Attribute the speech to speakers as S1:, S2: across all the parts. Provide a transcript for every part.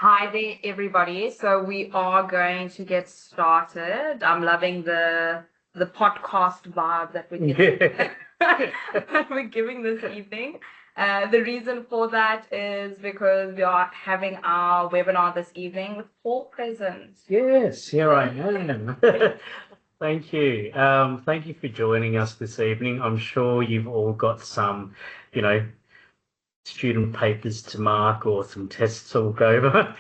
S1: Hi there, everybody. So we are going to get started. I'm loving the podcast vibe that we're giving, that we're giving this evening. The reason for that is because we are having our webinar this evening with Paul present.
S2: Yes, here I am. Thank you. Thank you for joining us this evening. I'm sure you've all got some, you know, student papers to mark or some tests to go over.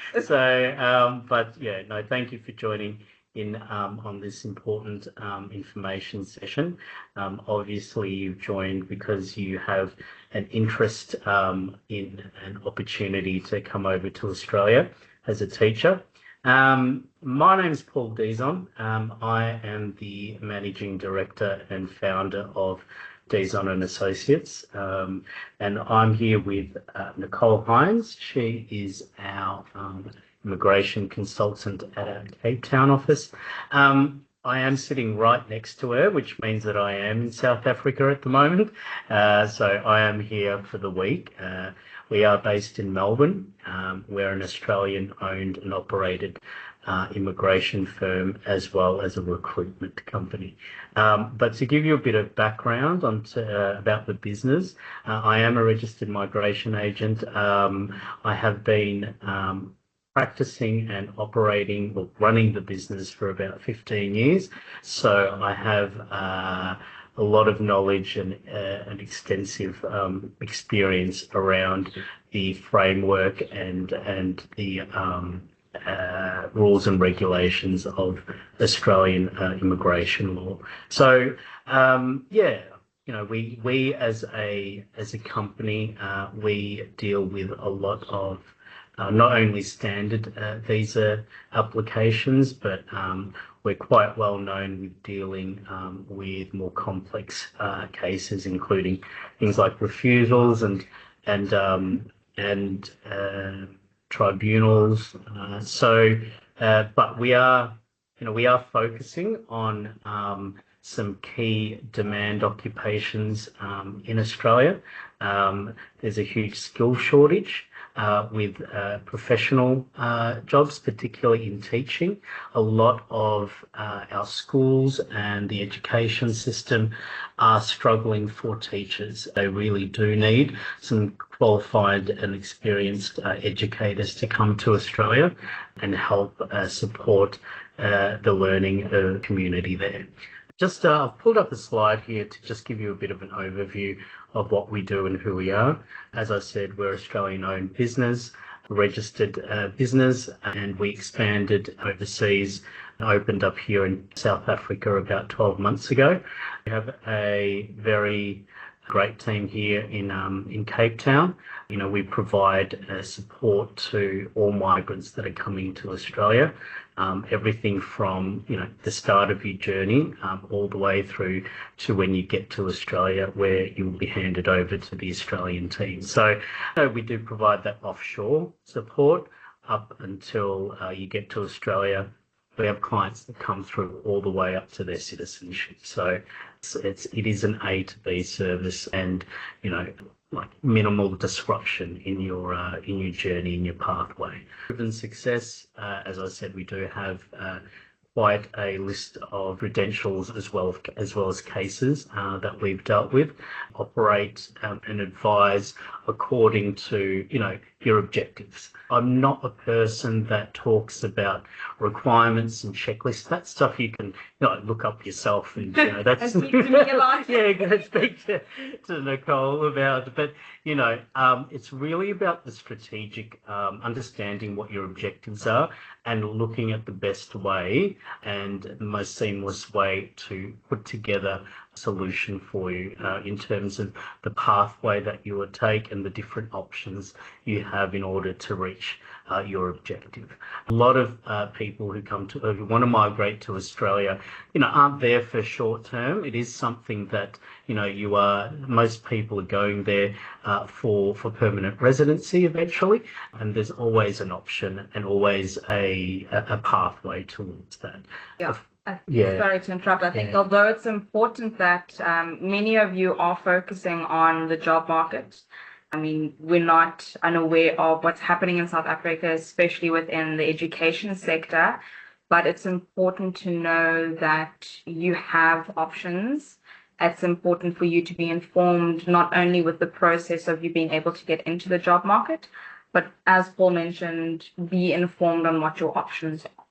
S2: But yeah, no, thank you for joining in on this important information session. Obviously, you've joined because you have an interest in an opportunity to come over to Australia as a teacher. My name is Paul Dizon. I am the Managing Director and founder of Dizon and Associates, and I'm here with Nicole Hines. She is our immigration consultant at our Cape Town office. I am sitting right next to her, which means that I am in South Africa at the moment. So I am here for the week. We are based in Melbourne. We're an Australian-owned and operated immigration firm as well as a recruitment company. But to give you a bit of background about the business, I am a registered migration agent. I have been practicing and operating or running the business for about 15 years. So I have a lot of knowledge and an extensive experience around the framework and the rules and regulations of Australian immigration law. So we as a company, we deal with a lot of not only standard visa applications, but we're quite well known with dealing with more complex cases, including things like refusals and tribunals. But we are focusing on some key demand occupations in Australia. There's a huge skill shortage with professional jobs, particularly in teaching. A lot of our schools and the education system are struggling for teachers. They really do need some qualified and experienced educators to come to Australia and help support the learning community there. Just I've pulled up a slide here to just give you a bit of an overview of what we do and who we are. As I said, we're Australian-owned business, registered business, and we expanded overseas, opened up here in South Africa about 12 months ago. We have a very great team here in Cape Town. We provide support to all migrants that are coming to Australia. Everything from the start of your journey all the way through to when you get to Australia, where you will be handed over to the Australian team. So we do provide that offshore support up until you get to Australia. We have clients that come through all the way up to their citizenship. So it is an A to B service, and like minimal disruption in your journey, in your pathway. Proven success, as I said, we do have quite a list of credentials as well as cases that we've dealt with. Operate and advise according to your objectives. I'm not a person that talks about requirements and checklists. That stuff you can look up yourself, and that's
S1: and speak to me about.
S2: Yeah, go speak to Nicole about it. But it's really about the strategic understanding what your objectives are and looking at the best way and the most seamless way to put together a solution for you in terms of the pathway that you would take and the different options you have in order to reach your objective. A lot of people who want to migrate to Australia, aren't there for short term. It is something that most people are going there for permanent residency eventually, and there's always an option and always a pathway towards that.
S1: Sorry to interrupt. I think although it's important that many of you are focusing on the job market, I mean, we're not unaware of what's happening in South Africa, especially within the education sector, but it's important to know that you have options. It's important for you to be informed, not only with the process of you being able to get into the job market, but as Paul mentioned, be informed on what your options are.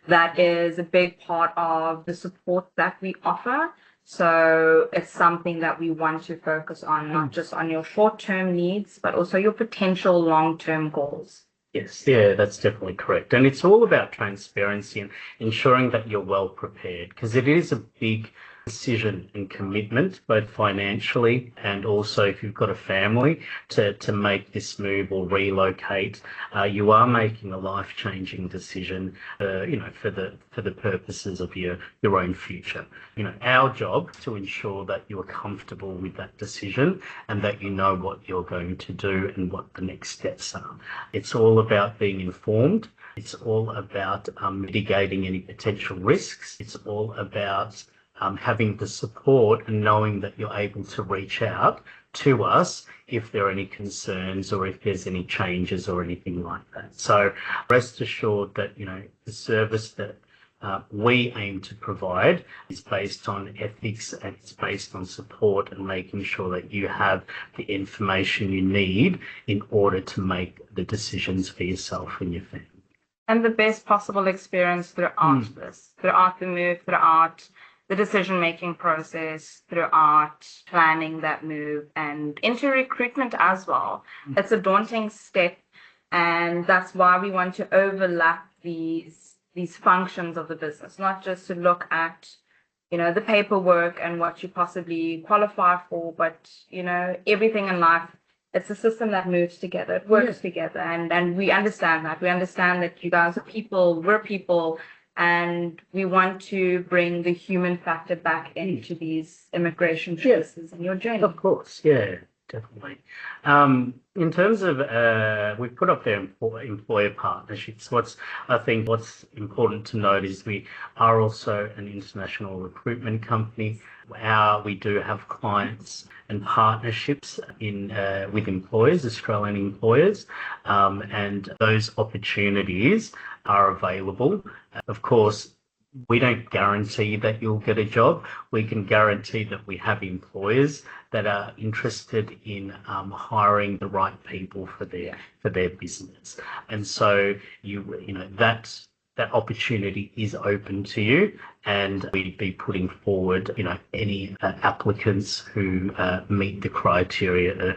S1: That is a big part of the support that we offer. So it's something that we want to focus on, not just on your short-term needs, but also your potential long-term goals.
S2: Yes, yeah, that's definitely correct. And it's all about transparency and ensuring that you're well prepared, because it is a big decision and commitment, both financially and also if you've got a family, to make this move or relocate. You are making a life-changing decision, for the purposes of your own future. Our job to ensure that you're comfortable with that decision and that you know what you're going to do and what the next steps are. It's all about being informed. It's all about mitigating any potential risks. It's all about having the support and knowing that you're able to reach out to us if there are any concerns or if there's any changes or anything like that. So rest assured that, the service that we aim to provide is based on ethics and it's based on support and making sure that you have the information you need in order to make the decisions for yourself and your family.
S1: And the best possible experience throughout this, throughout the move, throughout the decision-making process, throughout planning that move and into recruitment as well. It's a daunting step, and that's why we want to overlap these functions of the business, not just to look at, the paperwork and what you possibly qualify for, but, everything in life. It's a system that moves together, it works together, and we understand that. We understand that you guys are people, we're people, and we want to bring the human factor back into these immigration choices in your journey.
S2: Of course, yeah, definitely. In terms of, we've put up their employer partnerships. What's important to note is we are also an international recruitment company. We do have clients and partnerships with employers, Australian employers, and those opportunities are available. Of course, we don't guarantee that you'll get a job. We can guarantee that we have employers that are interested in hiring the right people for their business, and so that opportunity is open to you, and we'd be putting forward any applicants who meet the criteria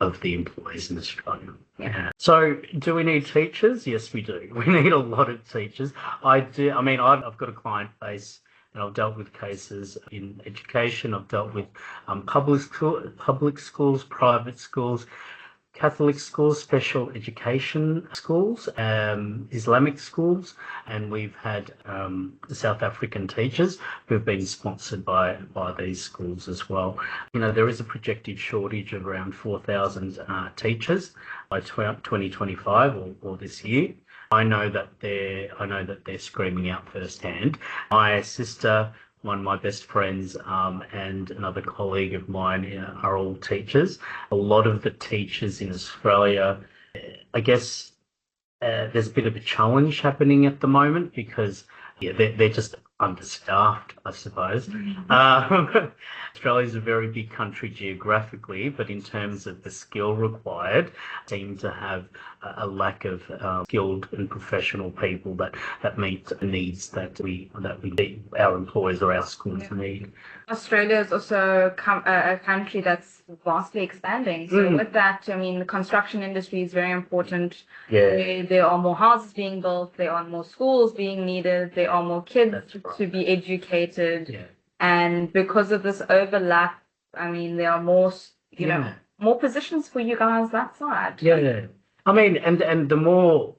S2: of the employees in Australia.
S1: Yeah.
S2: So do we need teachers? Yes, we do. We need a lot of teachers. I've got a client base and I've dealt with cases in education. I've dealt with public schools, private schools, Catholic schools, special education schools, Islamic schools, and we've had South African teachers who've been sponsored by these schools as well. There is a projected shortage of around 4,000 teachers by 2025 or this year. I know that they're screaming out firsthand. My sister, one of my best friends, and another colleague of mine are all teachers. A lot of the teachers in Australia, I guess, there's a bit of a challenge happening at the moment because they're just understaffed, I suppose. Australia's a very big country geographically, but in terms of the skill required, seem to have a lack of skilled and professional people that meet the needs that our employers or our schools need.
S1: Australia is also a country that's vastly expanding. So with that, the construction industry is very important.
S2: Yeah.
S1: There are more houses being built, there are more schools being needed, there are more kids to be educated.
S2: Yeah.
S1: And because of this overlap, there are more, more positions for you guys that side.
S2: Yeah. And the more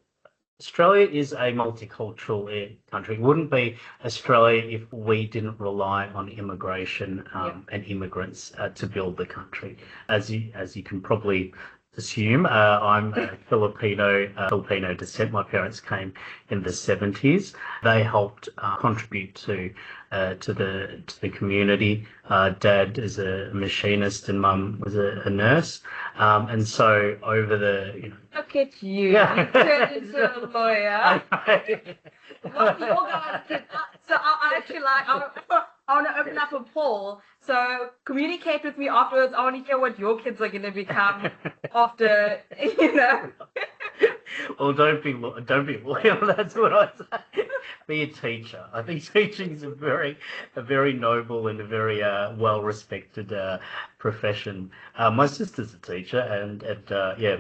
S2: Australia is a multicultural country. It wouldn't be Australia if we didn't rely on immigration and immigrants to build the country. As you can probably assume. I'm Filipino descent. My parents came in the 70s. They helped contribute to the community. Dad is a machinist and Mum was a nurse. And so over the
S1: Look at you.
S2: Yeah.
S1: You turned into a lawyer. What your guys did. So I actually I want to open up a poll. So communicate with me afterwards. I want to hear what your kids are going to become after,
S2: Well, don't be loyal. That's what I say. Be a teacher. I think teaching is a very noble and a very well-respected profession. My sister's a teacher, and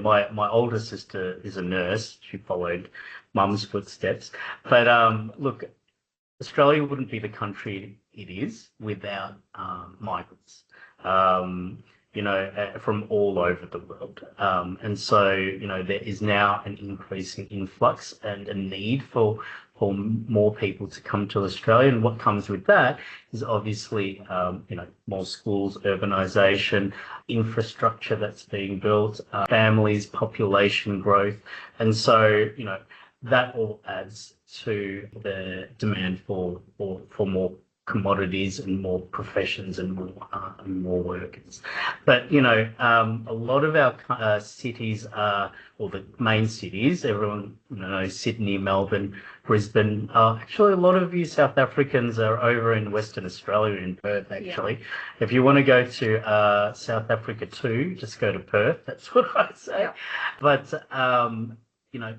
S2: my older sister is a nurse. She followed Mum's footsteps. But look, Australia wouldn't be the country it is without migrants. From all over the world. And so, there is now an increasing influx and a need for more people to come to Australia. And what comes with that is obviously, more schools, urbanisation, infrastructure that's being built, families, population growth. And so, that all adds to the demand for more commodities and more professions and more workers. But a lot of our cities or the main cities, everyone knows Sydney, Melbourne, Brisbane. Actually, a lot of you South Africans are over in Western Australia, in Perth. Actually, yeah. If you want to go to South Africa too, just go to Perth. That's what I say. Yeah. But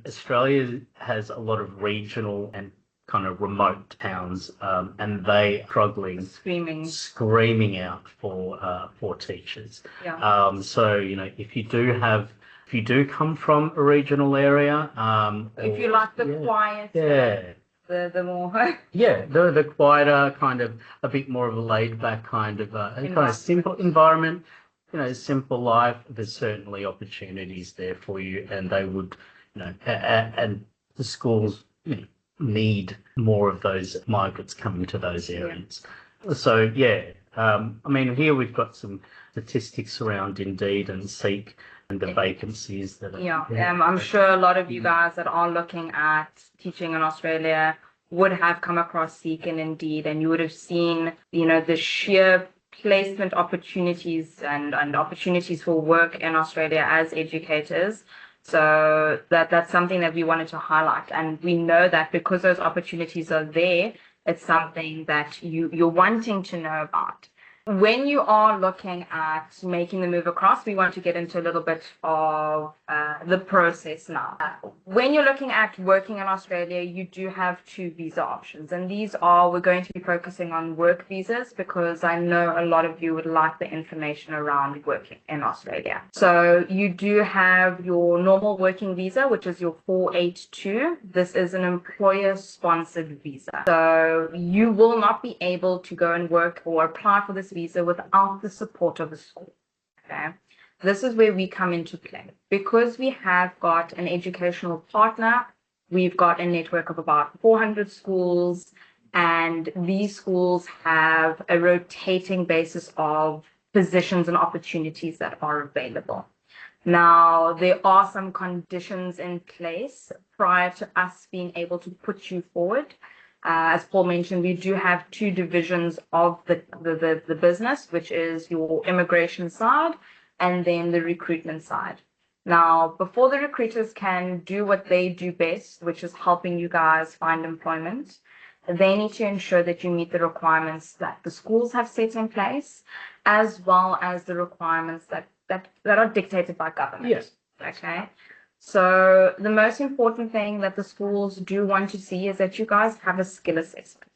S2: Australia has a lot of regional and kind of remote towns, and they are screaming out for teachers. Yeah. So if you do come from a regional area,
S1: if you like the quiet, the more
S2: the quieter kind of a bit more of a laid back kind of simple environment, simple life, there's certainly opportunities there for you, and they would and the schools need more of those migrants coming to those areas. Yeah. So, here we've got some statistics around Indeed and Seek and the vacancies that are...
S1: I'm sure a lot of you guys that are looking at teaching in Australia would have come across Seek and Indeed, and you would have seen, the sheer placement opportunities and opportunities for work in Australia as educators. So that's something that we wanted to highlight. And we know that because those opportunities are there, it's something that you're wanting to know about. When you are looking at making the move across, we want to get into a little bit of the process now. When you're looking at working in Australia, you do have 2 visa options. And we're going to be focusing on work visas because I know a lot of you would like the information around working in Australia. So you do have your normal working visa, which is your 482. This is an employer-sponsored visa. So you will not be able to go and work or apply for this visa without the support of the school. Okay, this is where we come into play. Because we have got an educational partner, we've got a network of about 400 schools, and these schools have a rotating basis of positions and opportunities that are available. Now, there are some conditions in place prior to us being able to put you forward. As Paul mentioned, we do have 2 divisions of the business, which is your immigration side and then the recruitment side. Now, before the recruiters can do what they do best, which is helping you guys find employment, they need to ensure that you meet the requirements that the schools have set in place, as well as the requirements that are dictated by government.
S2: Yes.
S1: Okay. So the most important thing that the schools do want to see is that you guys have a skill assessment.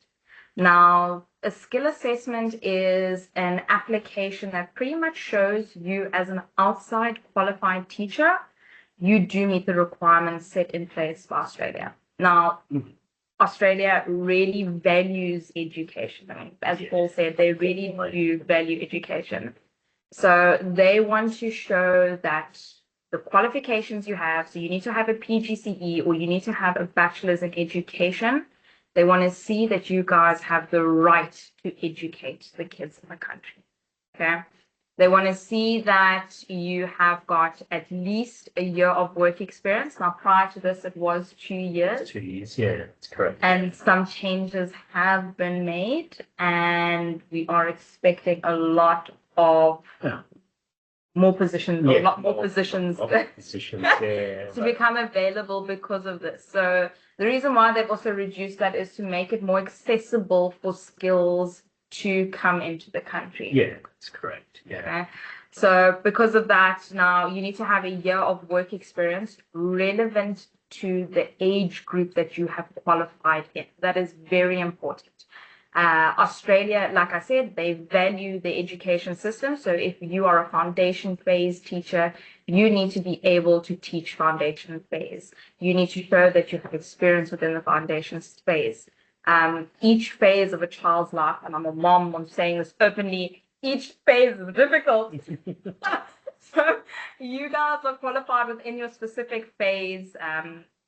S1: Now, a skill assessment is an application that pretty much shows you as an outside qualified teacher, you do meet the requirements set in place by Australia. Now, Australia really values education. I mean, as Paul said, they really do value education. So they want to show that the qualifications you have, so you need to have a PGCE or you need to have a bachelor's in education. They want to see that you guys have the right to educate the kids in the country. Okay. They want to see that you have got at least a year of work experience. Now, prior to this, it was 2 years.
S2: 2 years, yeah, that's correct.
S1: And some changes have been made, and we are expecting a lot of more positions,
S2: Yeah,
S1: a lot more positions
S2: positions, yeah,
S1: to become available because of this. So the reason why they've also reduced that is to make it more accessible for skills to come into the country.
S2: Yeah, that's correct. Yeah.
S1: Okay. So because of that, now you need to have a year of work experience relevant to the age group that you have qualified in. That is very important. Australia, like I said, they value the education system. So if you are a foundation phase teacher, you need to be able to teach foundation phase. You need to show that you have experience within the foundation phase. Each phase of a child's life, and I'm a mom, I'm saying this openly, each phase is difficult. So you guys are qualified within your specific phase.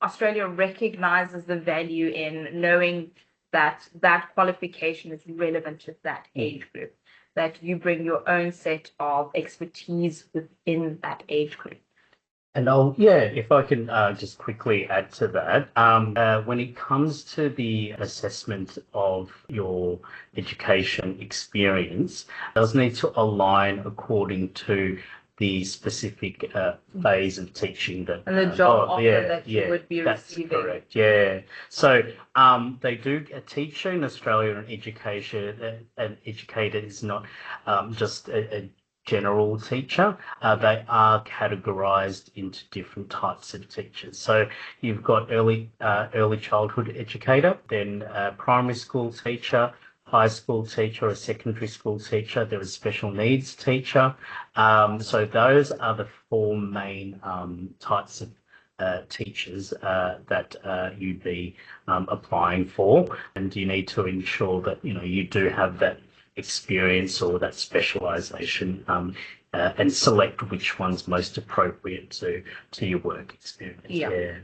S1: Australia recognizes the value in knowing that that qualification is relevant to that age group, that you bring your own set of expertise within that age group.
S2: And if I can just quickly add to that, when it comes to the assessment of your education experience, it does need to align according to the specific phase of teaching that
S1: and the job offer that you would be receiving.
S2: That's correct. Yeah. So they do teach you in Australia an educator is not just a general teacher. They are categorized into different types of teachers. So you've got early childhood educator, then primary school teacher, high school teacher, a secondary school teacher, there is special needs teacher. So those are the four main types of teachers that you'd be applying for, and you need to ensure that you do have that experience or that specialization, and select which one's most appropriate to your work experience. Yeah.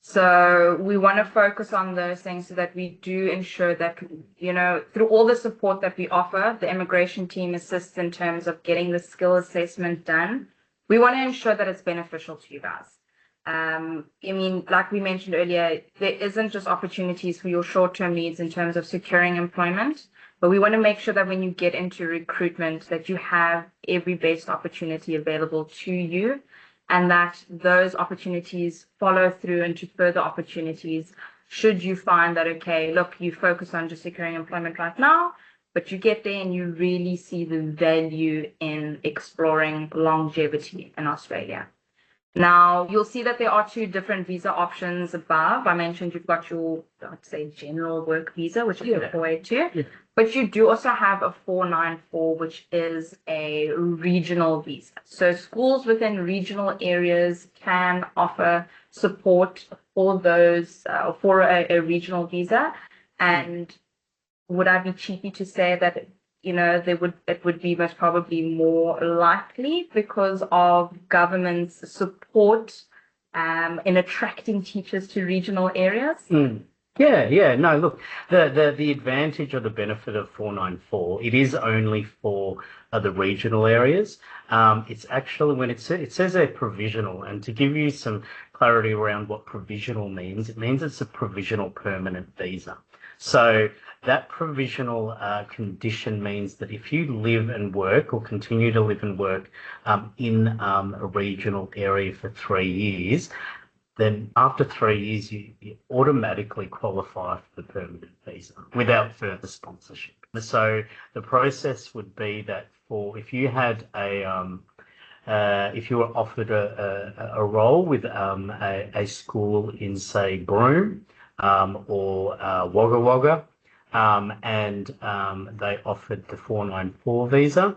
S1: So we want to focus on those things so that we do ensure that, through all the support that we offer, the immigration team assists in terms of getting the skill assessment done. We want to ensure that it's beneficial to you guys. Like we mentioned earlier, there isn't just opportunities for your short-term needs in terms of securing employment, but we want to make sure that when you get into recruitment, that you have every best opportunity available to you, and that those opportunities follow through into further opportunities should you find that, okay, look, you focus on just securing employment right now, but you get there and you really see the value in exploring longevity in Australia. Now, you'll see that there are two different visa options above. I mentioned you've got your, I'd say, general work visa, which is the 482, but you do also have a 494, which is a regional visa. So schools within regional areas can offer support for those, for a regional visa. And would I be cheeky to say that it would be most probably more likely because of government's support in attracting teachers to regional areas?
S2: Yeah. No, look, the advantage or the benefit of 494, it is only for the regional areas. It's actually, when it says a provisional, and to give you some clarity around what provisional means, it means it's a provisional permanent visa. So that provisional condition means that if you live and work or continue to live and work in a regional area for 3 years, then after 3 years, you automatically qualify for the permanent visa without further sponsorship. So the process would be that if you had if you were offered a role with a school in, say, Broome or Wagga Wagga, and they offered the 494 visa,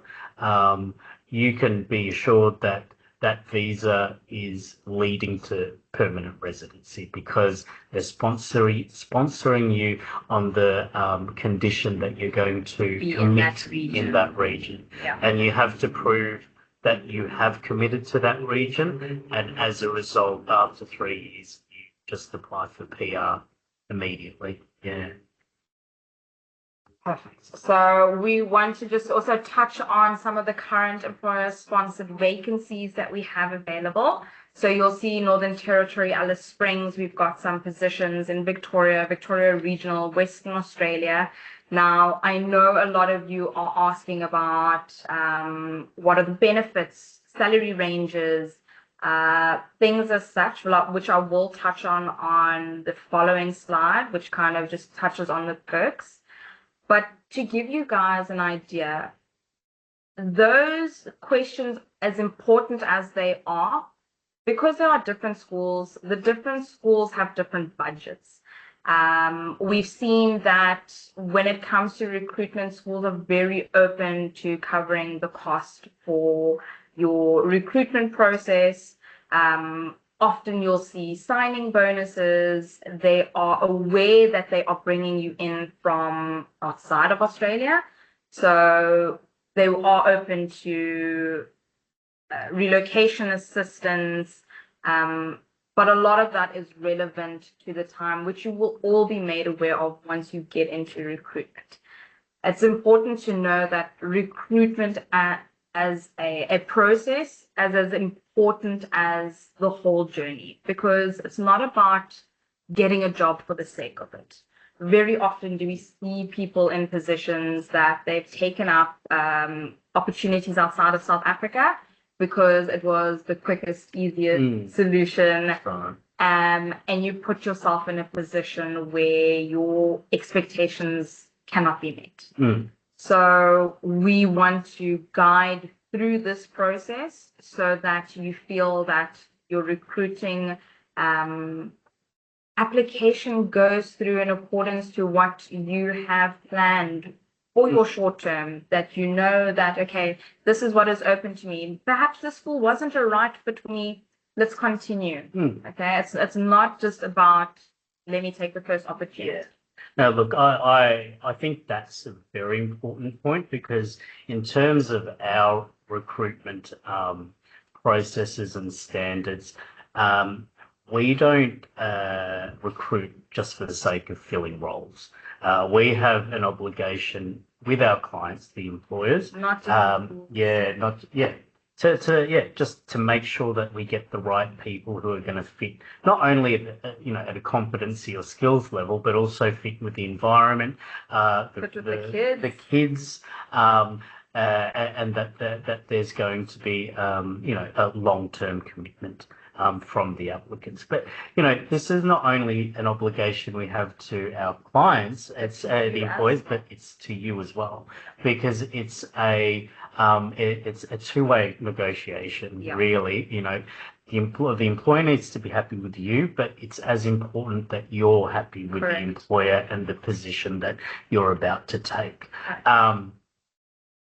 S2: you can be assured that that visa is leading to permanent residency because they're sponsoring you on the condition that you're going to commit in that region.
S1: Yeah.
S2: And you have to prove that you have committed to that region, and as a result, after 3 years, you just apply for PR immediately. Yeah.
S1: Perfect. So we want to just also touch on some of the current employer-sponsored vacancies that we have available. So you'll see Northern Territory, Alice Springs, we've got some positions in Victoria, Victoria Regional, Western Australia. Now, I know a lot of you are asking about what are the benefits, salary ranges, things as such, which I will touch on the following slide, which kind of just touches on the perks. But to give you guys an idea, those questions, as important as they are, because there are different schools, the different schools have different budgets. We've seen that when it comes to recruitment, schools are very open to covering the cost for your recruitment process. Often you'll see signing bonuses. They are aware that they are bringing you in from outside of Australia. So they are open to relocation assistance. But a lot of that is relevant to the time, which you will all be made aware of once you get into recruitment. It's important to know that recruitment as a process as important as the whole journey, because it's not about getting a job for the sake of it. Very often do we see people in positions that they've taken up opportunities outside of South Africa because it was the quickest, easiest solution. And you put yourself in a position where your expectations cannot be met. So we want to guide through this process so that you feel that your recruiting application goes through in accordance to what you have planned for your short term, that you know that, okay, this is what is open to me. Perhaps the school wasn't a right fit for me. Let's continue. Okay, it's not just about let me take the first opportunity.
S2: Yeah. Now, look, I think that's a very important point, because in terms of our recruitment processes and standards, we don't recruit just for the sake of filling roles. We have an obligation with our clients, the employers, just to make sure that we get the right people who are going to fit not only at a competency or skills level, but also fit with the environment, the kids, and that there's going to be a long-term commitment from the applicants. But this is not only an obligation we have to our clients, it's the employees, but it's to you as well, because it's a two-way negotiation. Really, the employer needs to be happy with you, but it's as important that you're happy with the employer and the position that you're about to take.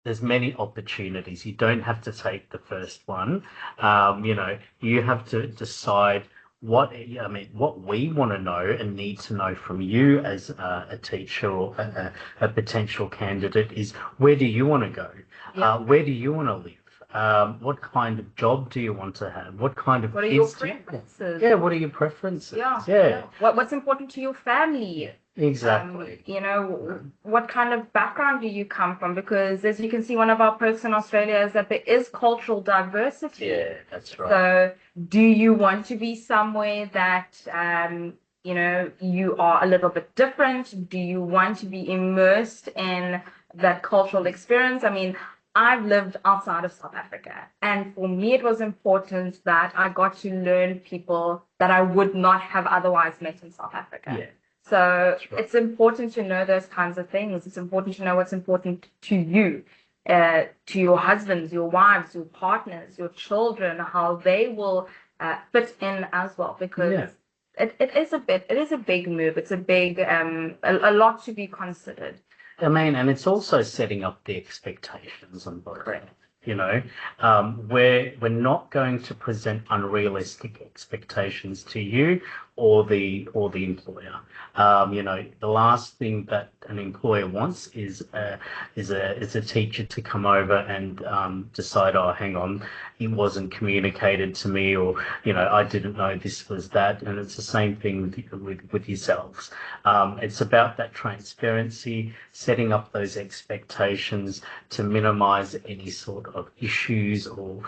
S2: There's many opportunities. You don't have to take the first one. You have to decide what we want to know and need to know from you as a teacher or a potential candidate is, where do you want to go? Where do you want to live? What kind of job do you want to have? What kind of
S1: What are your preferences?
S2: Yeah, what are your preferences?
S1: Yeah. What's important to your family?
S2: Exactly.
S1: What kind of background do you come from? Because as you can see, one of our perks in Australia is that there is cultural diversity.
S2: Yeah, that's right.
S1: So do you want to be somewhere that, you are a little bit different? Do you want to be immersed in that cultural experience? I mean, I've lived outside of South Africa, and for me, it was important that I got to learn people that I would not have otherwise met in South Africa.
S2: Yeah.
S1: So it's important to know those kinds of things. It's important to know what's important to you, to your husbands, your wives, your partners, your children, how they will fit in as well. Because it is a big move. It's a big, a lot to be considered.
S2: I mean, and it's also setting up the expectations on both. We're not going to present unrealistic expectations to you the employer. The last thing that an employer wants is a teacher to come over and decide, oh, hang on, it wasn't communicated to me, or I didn't know this was that. And it's the same thing with yourselves. It's about that transparency, setting up those expectations to minimise any sort of issues or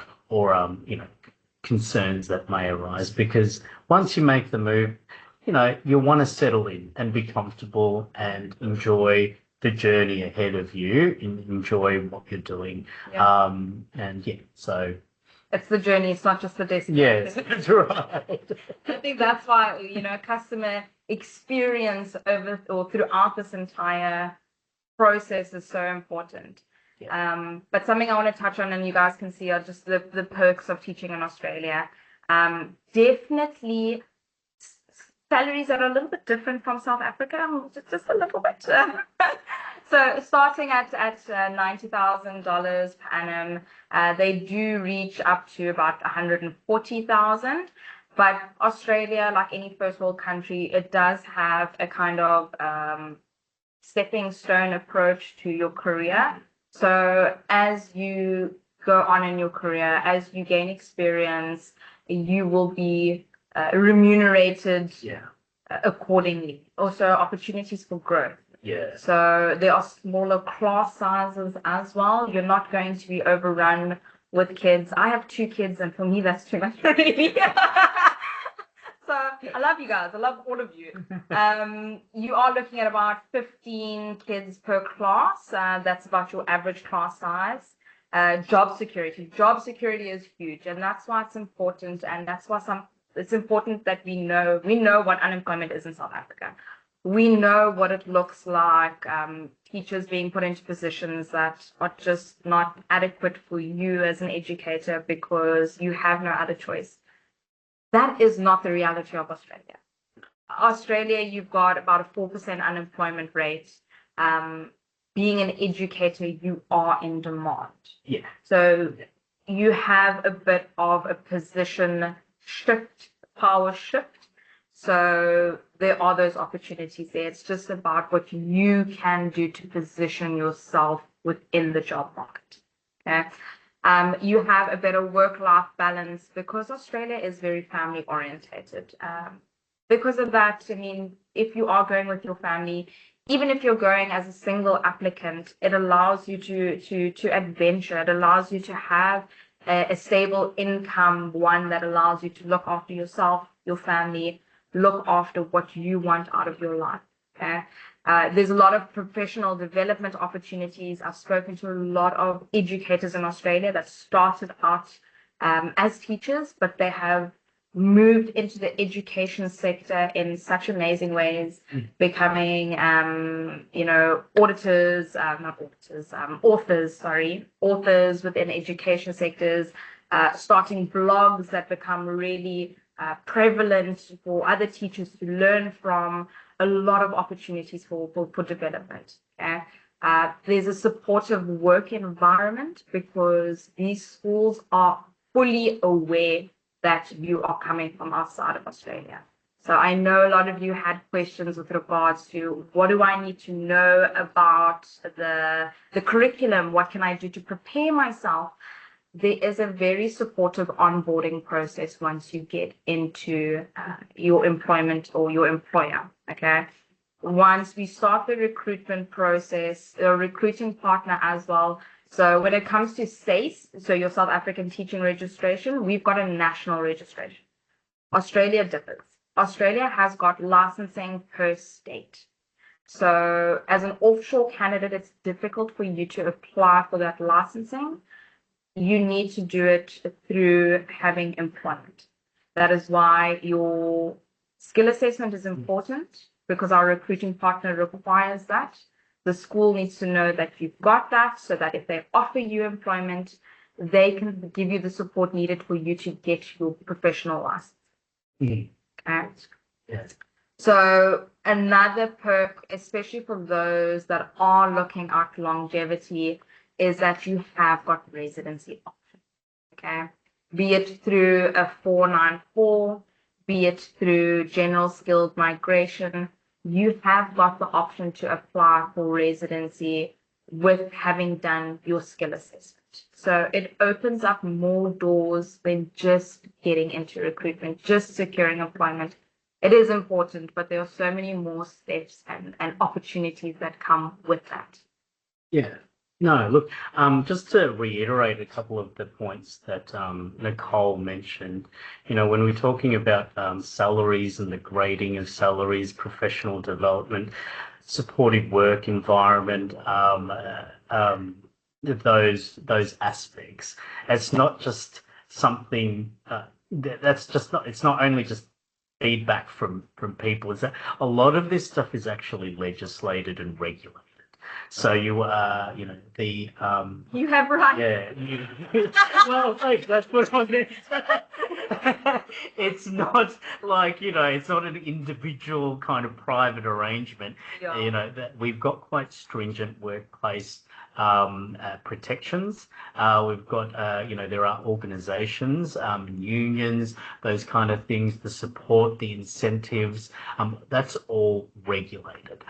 S2: concerns that may arise, because once you make the move, you'll want to settle in and be comfortable and enjoy the journey ahead of you and enjoy what you're doing.
S1: Yeah.
S2: So
S1: it's the journey, it's not just the destination.
S2: Yes, that's right.
S1: I think that's why, customer experience over or throughout this entire process is so important. But something I want to touch on, and you guys can see, are just the perks of teaching in Australia. Definitely salaries are a little bit different from South Africa, just a little bit. So starting at $90,000 per annum, they do reach up to about 140,000. But Australia, like any first world country, it does have a kind of stepping stone approach to your career. So as you go on in your career, as you gain experience, you will be remunerated accordingly. Also, opportunities for growth.
S2: Yeah.
S1: So there are smaller class sizes as well. You're not going to be overrun with kids. I have 2 kids, and for me, that's too much really. So I love you guys. I love all of you. You are looking at about 15 kids per class. That's about your average class size. Job security. Job security is huge, and that's why it's important. And that's why it's important that we know what unemployment is in South Africa. We know what it looks like. Teachers being put into positions that are just not adequate for you as an educator because you have no other choice. That is not the reality of Australia. Australia, you've got about a 4% unemployment rate. Being an educator, you are in demand.
S2: Yeah.
S1: So you have a bit of a position shift, power shift. So there are those opportunities there. It's just about what you can do to position yourself within the job market. Okay. You have a better work-life balance because Australia is very family-orientated. Because of that, I mean, if you are going with your family, even if you're going as a single applicant, it allows you to adventure. It allows you to have a stable income, one that allows you to look after yourself, your family, look after what you want out of your life. Okay. There's a lot of professional development opportunities. I've spoken to a lot of educators in Australia that started out as teachers, but they have moved into the education sector in such amazing ways, becoming, authors within education sectors, starting blogs that become really prevalent for other teachers to learn from. A lot of opportunities for development. Okay? There's a supportive work environment because these schools are fully aware that you are coming from outside of Australia. So I know a lot of you had questions with regards to what do I need to know about the curriculum? What can I do to prepare myself? There is a very supportive onboarding process once you get into your employment or your employer. Okay. Once we start the recruitment process, a recruiting partner as well. So when it comes to SACE, so your South African teaching registration, we've got a national registration. Australia differs. Australia has got licensing per state. So as an offshore candidate, it's difficult for you to apply for that licensing. You need to do it through having employment. That is why your skill assessment is important because our recruiting partner requires that. The school needs to know that you've got that so that if they offer you employment, they can give you the support needed for you to get your professional license. Okay.
S2: Yes.
S1: So another perk, especially for those that are looking at longevity, is that you have got residency option. Okay. Be it through a 494, be it through general skilled migration, you have got the option to apply for residency with having done your skill assessment. So it opens up more doors than just getting into recruitment, just securing employment. It is important, but there are so many more steps and opportunities that come with that.
S2: Yeah. No, look, just to reiterate a couple of the points that Nicole mentioned, when we're talking about salaries and the grading of salaries, professional development, supportive work environment, those aspects, it's not just something that's just not. It's not only just feedback from people. Is that a lot of this stuff is actually legislated and regulated. So you the
S1: You have right.
S2: yeah. Well, thanks. That's what I meant. It's not like it's not an individual kind of private arrangement.
S1: Yeah.
S2: That we've got quite stringent workplace protections. We've got there are organisations, unions, those kind of things, the support, the incentives. That's all regulated.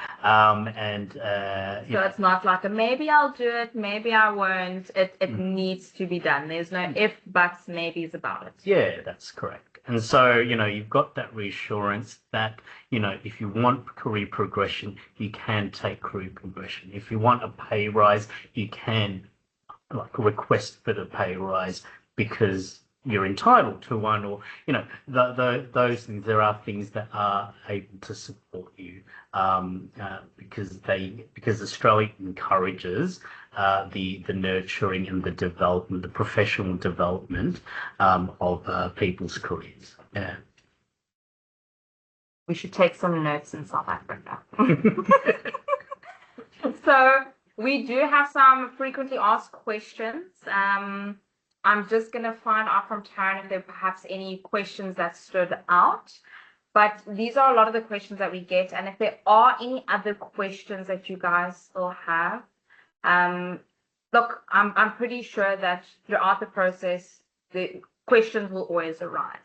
S1: So it's not like a maybe I'll do it, maybe I won't. It needs to be done. There's no if, buts, maybes about it.
S2: Yeah, that's correct. And so, you've got that reassurance that, if you want career progression, you can take career progression. If you want a pay rise, you can request for the pay rise because you're entitled to one, or those things. There are things that are able to support you because Australia encourages the nurturing and the development, the professional development of people's careers. Yeah.
S1: We should take some notes in South Africa. So we do have some frequently asked questions. I'm just going to find out from Taryn if there are perhaps any questions that stood out. But these are a lot of the questions that we get. And if there are any other questions that you guys still have, look, I'm pretty sure that throughout the process, the questions will always arise.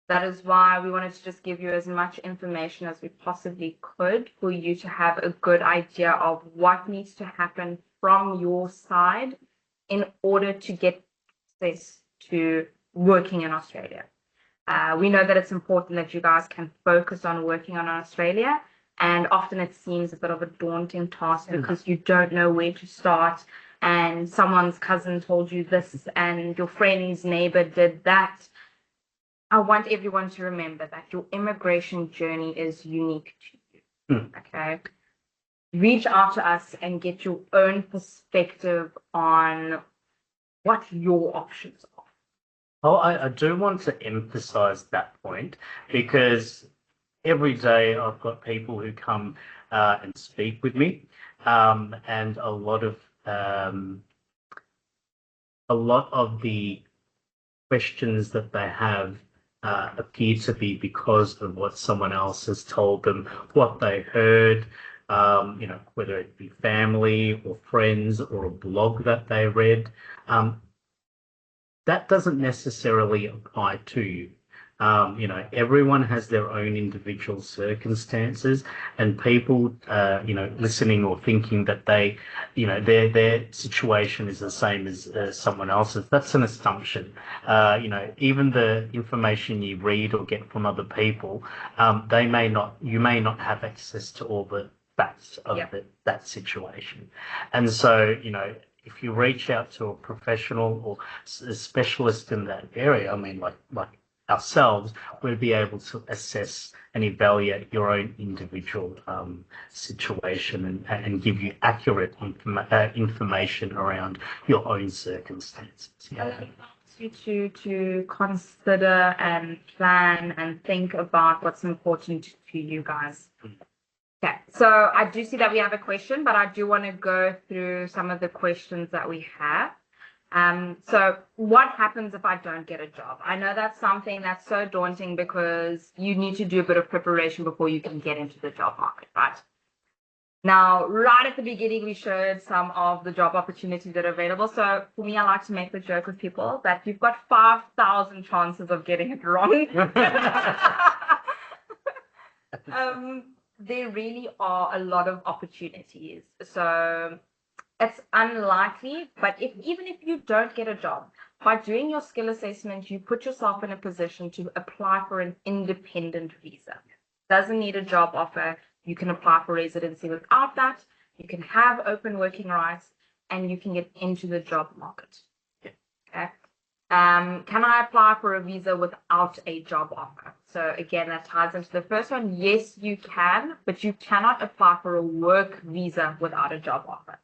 S1: That is why we wanted to just give you as much information as we possibly could for you to have a good idea of what needs to happen from your side in order to get access to working in Australia. We know that it's important that you guys can focus on working on Australia, and often it seems a bit of a daunting task because you don't know where to start, and someone's cousin told you this and your friend's neighbor did that. I want everyone to remember that your immigration journey is unique to you. Okay? Reach out to us and get your own perspective on what your options are.
S2: Oh, I do want to emphasize that point because every day I've got people who come and speak with me, and a lot of the questions that they have appear to be because of what someone else has told them, what they heard, whether it be family or friends or a blog that they read. That doesn't necessarily apply to you. Everyone has their own individual circumstances, and people, listening or thinking that their situation is the same as someone else's. That's an assumption. Even the information you read or get from other people, you may not have access to all the facts of that situation, and so if you reach out to a professional or a specialist in that area, I mean, like ourselves, we'll be able to assess and evaluate your own individual situation and give you accurate information around your own circumstances. Yeah.
S1: You to consider and plan and think about what's important to you guys. Okay, so I do see that we have a question, but I do want to go through some of the questions that we have. So what happens if I don't get a job? I know that's something that's so daunting because you need to do a bit of preparation before you can get into the job market, right? Now, right at the beginning, we showed some of the job opportunities that are available. So for me, I like to make the joke with people that you've got 5,000 chances of getting it wrong. There really are a lot of opportunities. So it's unlikely, but even if you don't get a job, by doing your skill assessment, you put yourself in a position to apply for an independent visa. Doesn't need a job offer. You can apply for residency without that. You can have open working rights, and you can get into the job market. Okay. Can I apply for a visa without a job offer? So again, that ties into the first one. Yes, you can, but you cannot apply for a work visa without a job offer.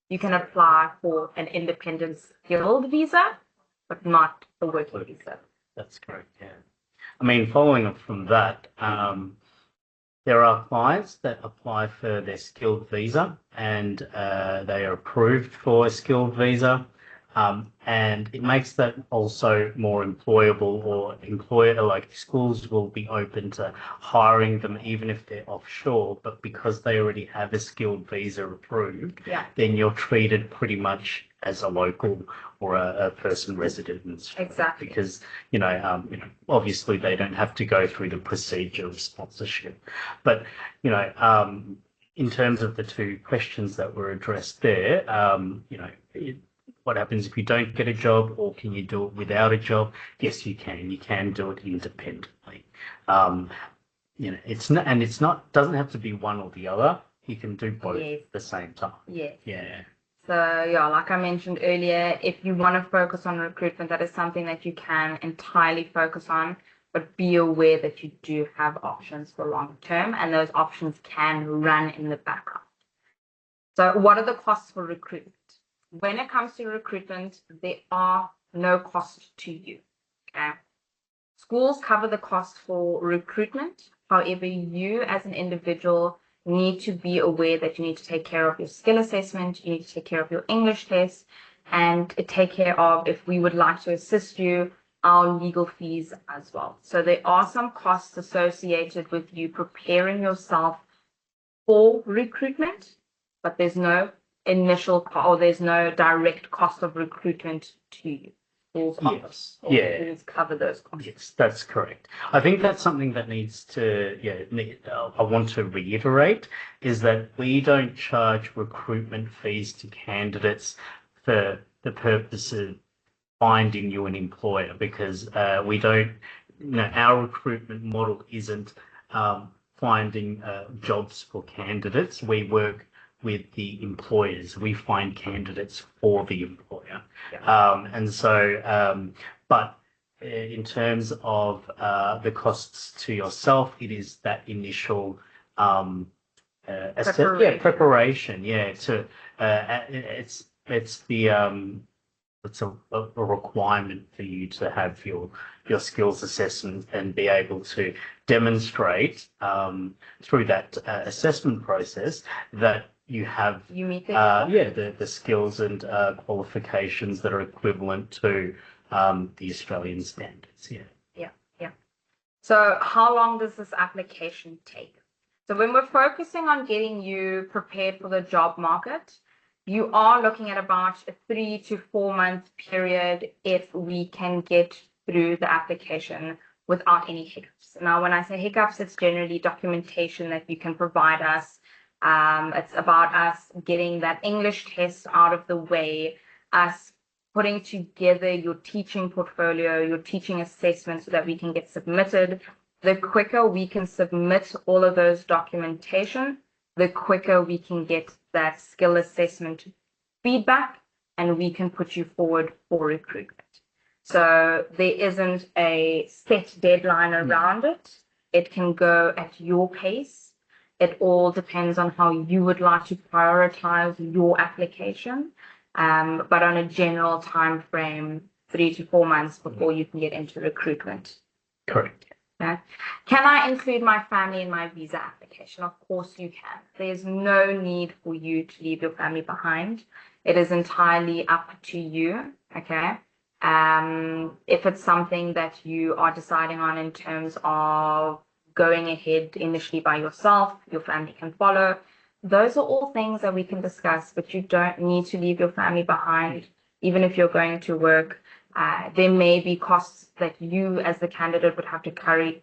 S1: You can apply for an independent skilled visa, but not a working visa.
S2: That's correct, yeah. I mean, following up from that, there are clients that apply for their skilled visa and they are approved for a skilled visa. And it makes that also more employable, or employer, like schools will be open to hiring them even if they're offshore, but because they already have a skilled visa approved, then you're treated pretty much as a local or a person resident in Australia.
S1: Exactly.
S2: Because, obviously they don't have to go through the procedure of sponsorship. But, in terms of the two questions that were addressed there, what happens if you don't get a job, or can you do it without a job? Yes, you can. You can do it independently. It's not doesn't have to be one or the other. You can do both at the same time.
S1: Yeah.
S2: Yeah.
S1: So yeah, like I mentioned earlier, if you want to focus on recruitment, that is something that you can entirely focus on, but be aware that you do have options for long term, and those options can run in the background. So what are the costs for recruitment? When it comes to recruitment, there are no costs to you. Okay. Schools cover the cost for recruitment. However, you as an individual need to be aware that you need to take care of your skill assessment, you need to take care of your English test, and take care of, if we would like to assist you, our legal fees as well. So there are some costs associated with you preparing yourself for recruitment, but there's no there's no direct cost of recruitment to you.
S2: Yes.
S1: Schools cover those costs.
S2: Yes, that's correct. I think that's something that needs to, I want to reiterate, is that we don't charge recruitment fees to candidates for the purpose of finding you an employer, because we don't, our recruitment model isn't finding jobs for candidates. We work with the employers. We find candidates for the employer. But in terms of the costs to yourself, it is that initial preparation. It's a requirement for you to have your skills assessment and be able to demonstrate through that assessment process that you
S1: meet
S2: the skills and qualifications that are equivalent to the Australian standards.
S1: Yeah. So how long does this application take? So when we're focusing on getting you prepared for the job market, you are looking at about a 3 to 4 month period if we can get through the application without any hiccups. Now, when I say hiccups, it's generally documentation that you can provide us. It's about us getting that English test out of the way, us putting together your teaching portfolio, your teaching assessment, so that we can get submitted. The quicker we can submit all of those documentation, the quicker we can get that skill assessment feedback, and we can put you forward for recruitment. So there isn't a set deadline around it. It can go at your pace. It all depends on how you would like to prioritize your application. But on a general time frame, 3 to 4 months before you can get into recruitment.
S2: Correct.
S1: Okay. Can I include my family in my visa application? Of course you can. There's no need for you to leave your family behind. It is entirely up to you. Okay. If it's something that you are deciding on in terms of going ahead initially by yourself, your family can follow. those are all things that we can discuss, but you don't need to leave your family behind, even if you're going to work. There may be costs that you as the candidate would have to carry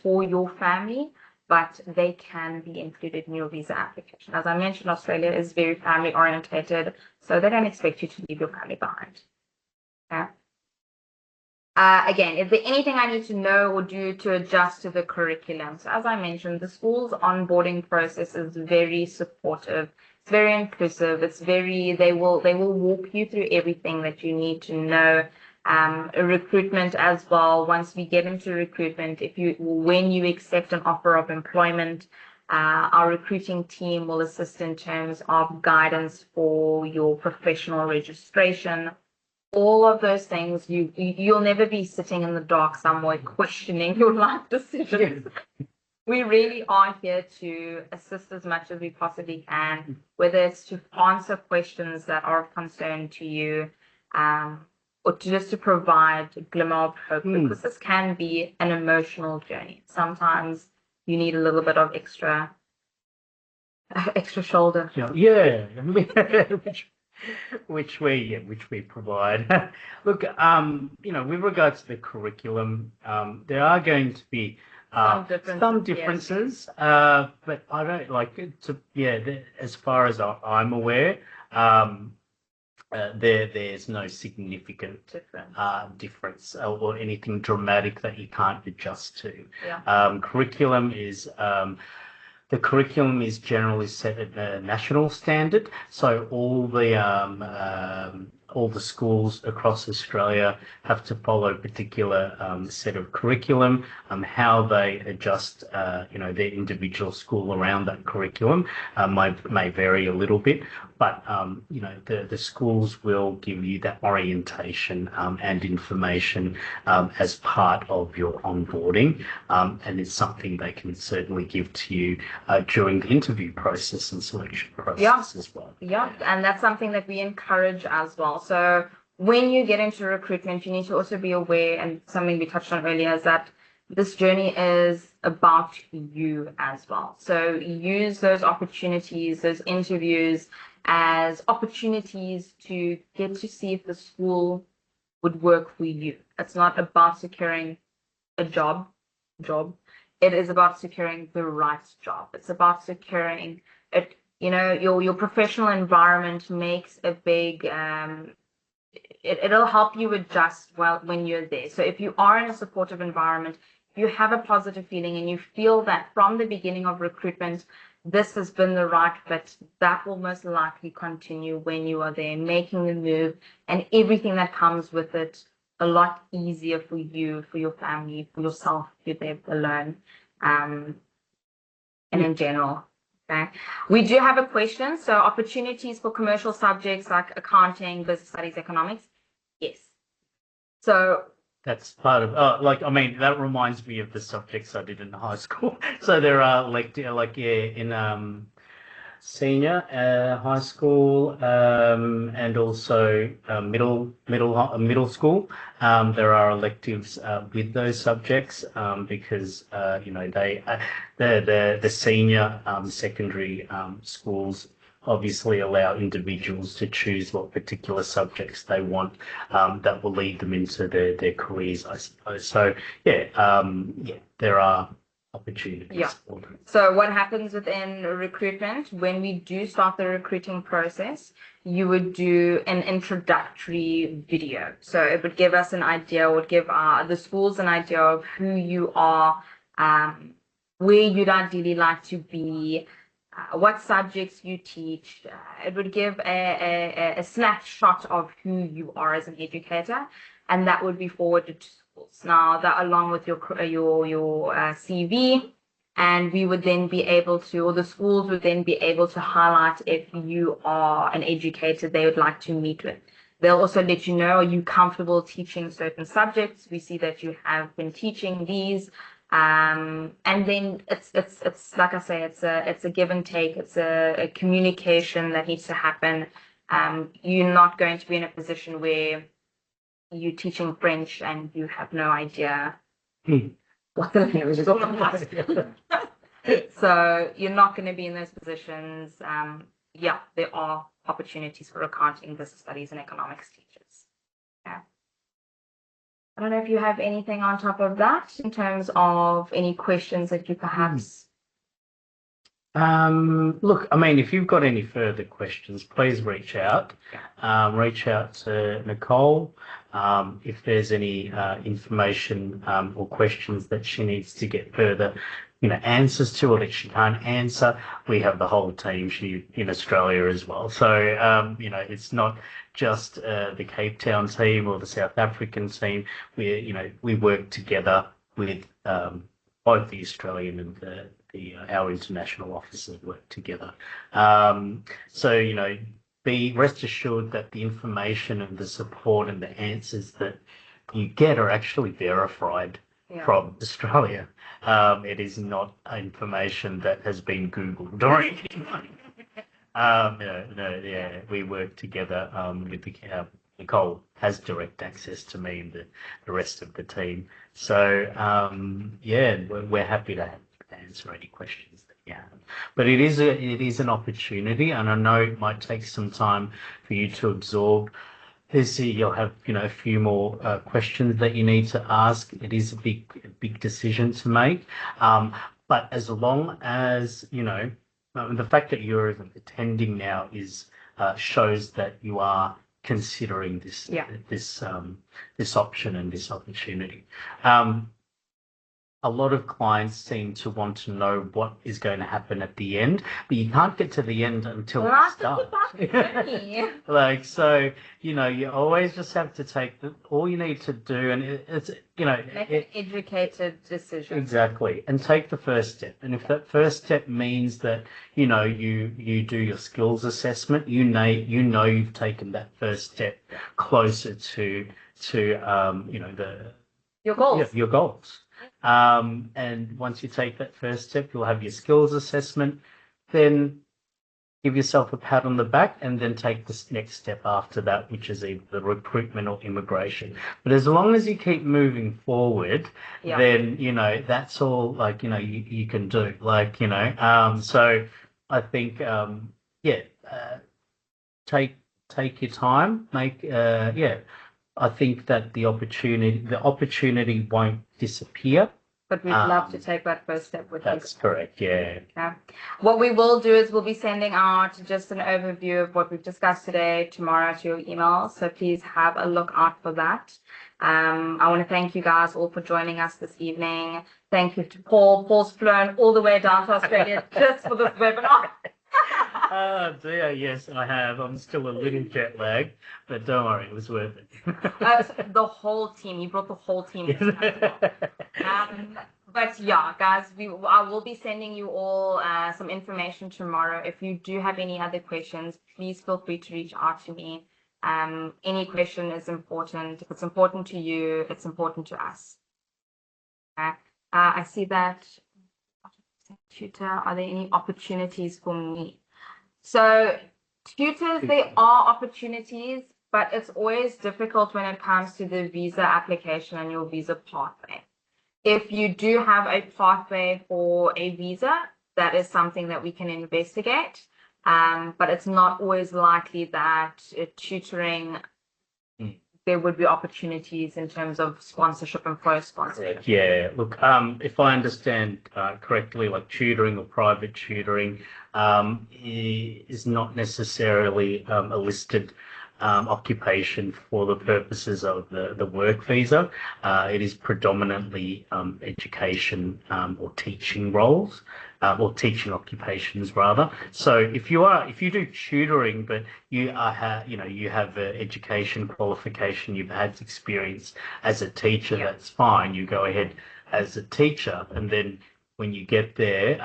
S1: for your family, but they can be included in your visa application. As I mentioned, Australia is very family orientated, so they don't expect you to leave your family behind. Okay? Again, is there anything I need to know or do to adjust to the curriculum? So as I mentioned, the school's onboarding process is very supportive. It's very inclusive. They will walk you through everything that you need to know. Recruitment as well. Once we get into recruitment, when you accept an offer of employment, our recruiting team will assist in terms of guidance for your professional registration. All of those things, you'll never be sitting in the dark somewhere questioning your life decisions. We really are here to assist as much as we possibly can, whether it's to answer questions that are of concern to you, or just to provide a glimmer of hope, because this can be an emotional journey. Sometimes you need a little bit of extra shoulder.
S2: Yeah. which we provide. Look, with regards to the curriculum, there are going to be some differences,
S1: yes.
S2: but I don't like it to. Yeah, as far as I'm aware, there's no significant difference or anything dramatic that you can't adjust to.
S1: Yeah.
S2: The curriculum is generally set at a national standard, so all the schools across Australia have to follow a particular set of curriculum. How they adjust, their individual school around that curriculum may vary a little bit, but the schools will give you that orientation and information as part of your onboarding, and it's something they can certainly give to you during the interview process and selection process as well.
S1: Yeah, and that's something that we encourage as well. So when you get into recruitment, you need to also be aware, and something we touched on earlier, is that this journey is about you as well. So use those opportunities, those interviews, as opportunities to get to see if the school would work for you. It's not about securing a job. It is about securing the right job. It's about securing it. Your professional environment makes a big it'll help you adjust when you're there. So if you are in a supportive environment, you have a positive feeling and you feel that from the beginning of recruitment, this has been the right fit, that will most likely continue when you are there, making the move and everything that comes with it a lot easier for you, for your family, for yourself, if you're there alone, and in general. Okay. We do have a question. So opportunities for commercial subjects like accounting, business studies, economics. Yes. So
S2: that's part of, that reminds me of the subjects I did in high school. So there are in senior high school and also middle school. There are electives with those subjects because the senior secondary schools obviously allow individuals to choose what particular subjects they want that will lead them into their careers, I suppose. So there are opportunities.
S1: Yeah. So what happens within recruitment, when we do start the recruiting process, you would do an introductory video. So it would give us an idea, would give the schools an idea of who you are, where you'd ideally like to be, what subjects you teach. It would give a snapshot of who you are as an educator, and that would be forwarded to schools. Now, that along with your CV, and we would then be able to, or the schools would then be able to highlight if you are an educator they would like to meet with. They'll also let you know, are you comfortable teaching certain subjects? We see that you have been teaching these. And then it's like I say, it's a give and take. It's a communication that needs to happen. You're not going to be in a position where you're teaching French and you have no idea what the language is all about. So you're not going to be in those positions. Yeah, there are opportunities for accounting, business studies, and economics teachers. Yeah. I don't know if you have anything on top of that in terms of any questions that you perhaps.
S2: Look, I mean, if you've got any further questions, please reach out. Reach out to Nicole. If there's any information or questions that she needs to get further, answers to, or that she can't answer, we have the whole team in Australia as well. So, it's not just the Cape Town team or the South African team. We work together with both the Australian and our international offices work together. So, be rest assured that the information and the support and the answers that you get are actually verified from Australia. It is not information that has been Googled or anything. We work together with Nicole has direct access to me and the rest of the team. So, we're happy to answer any questions that you have. But it is an opportunity, and I know it might take some time for you to absorb. You'll have a few more questions that you need to ask. It is a big decision to make, but as long as the fact that you're attending now shows that you are considering this option and this opportunity. A lot of clients seem to want to know what is going to happen at the end, but you can't get to the end until it starts. So, you always just have to take all you need to do, and it's,
S1: make an educated decision.
S2: Exactly. And take the first step. And if that first step means that, you do your skills assessment, you've taken that first step closer to
S1: your goals.
S2: Your goals. And once you take that first step, you'll have your skills assessment, then give yourself a pat on the back, and then take this next step after that, which is either the recruitment or immigration. But as long as you keep moving forward, then, that's all you can do. So I think, take your time, I think that the opportunity won't disappear.
S1: But we'd love to take that first step with you.
S2: That's correct, yeah.
S1: Okay. What we will do is we'll be sending out just an overview of what we've discussed today tomorrow to your email. So please have a look out for that. I want to thank you guys all for joining us this evening. Thank you to Paul. Paul's flown all the way down to Australia just for this webinar.
S2: Oh dear, yes, I have. I'm still a little jet lagged, but don't worry, it was worth it.
S1: The whole team. You brought the whole team. But yeah, guys, I will be sending you all some information tomorrow. If you do have any other questions, please feel free to reach out to me. Any question is important. If it's important to you, it's important to us. I see that. Tutor, are there any opportunities for me? So tutors, there are opportunities, but it's always difficult when it comes to the visa application and your visa pathway. If you do have a pathway for a visa, that is something that we can investigate. But it's not always likely that tutoring, there would be opportunities in terms of sponsorship, employer sponsorship.
S2: Yeah, look, if I understand correctly, like tutoring or private tutoring is not necessarily a listed occupation for the purposes of the work visa. It is predominantly education or teaching roles. Or teaching occupations rather. So if you do tutoring, but you have an education qualification, you've had experience as a teacher, that's fine. You go ahead as a teacher, and then when you get there,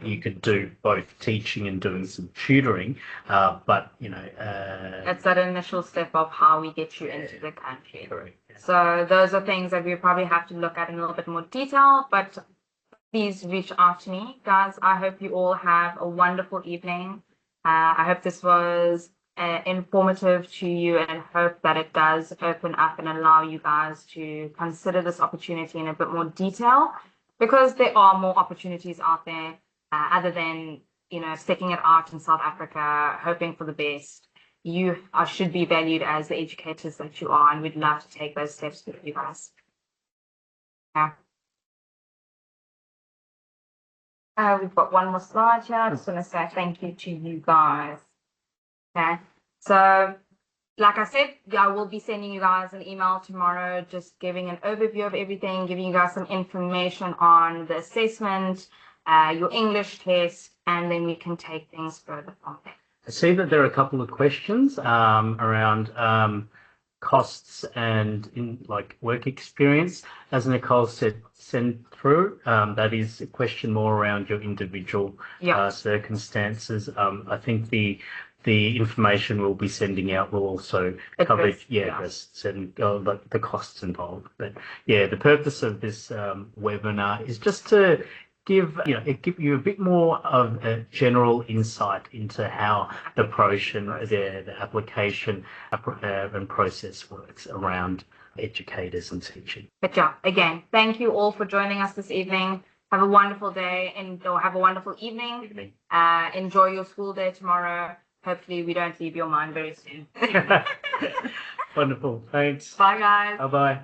S2: you could do both teaching and doing some tutoring. But
S1: it's that initial step of how we get you into the country.
S2: Correct. Yeah.
S1: So those are things that we probably have to look at in a little bit more detail, but please reach out to me, guys. I hope you all have a wonderful evening. I hope this was informative to you, and hope that it does open up and allow you guys to consider this opportunity in a bit more detail. because there are more opportunities out there other than, sticking it out in South Africa, hoping for the best. You should be valued as the educators that you are, and we'd love to take those steps with you guys. Yeah. We've got one more slide here. I just want to say thank you to you guys. Okay. So, like I said, I will be sending you guys an email tomorrow, just giving an overview of everything, giving you guys some information on the assessment, your English test, and then we can take things further from there.
S2: I see that there are a couple of questions around costs and work experience. As Nicole said, send through. That is a question more around your individual circumstances. I think the information we'll be sending out will also cover the costs involved. But the purpose of this webinar is just to give you a bit more of a general insight into how the approach and the application and process works around educators and teaching.
S1: But again, thank you all for joining us this evening. Have a wonderful day or have a wonderful evening. Enjoy your school day tomorrow. Hopefully we don't leave your mind very soon.
S2: Wonderful. Thanks.
S1: Bye, guys.
S2: Bye-bye.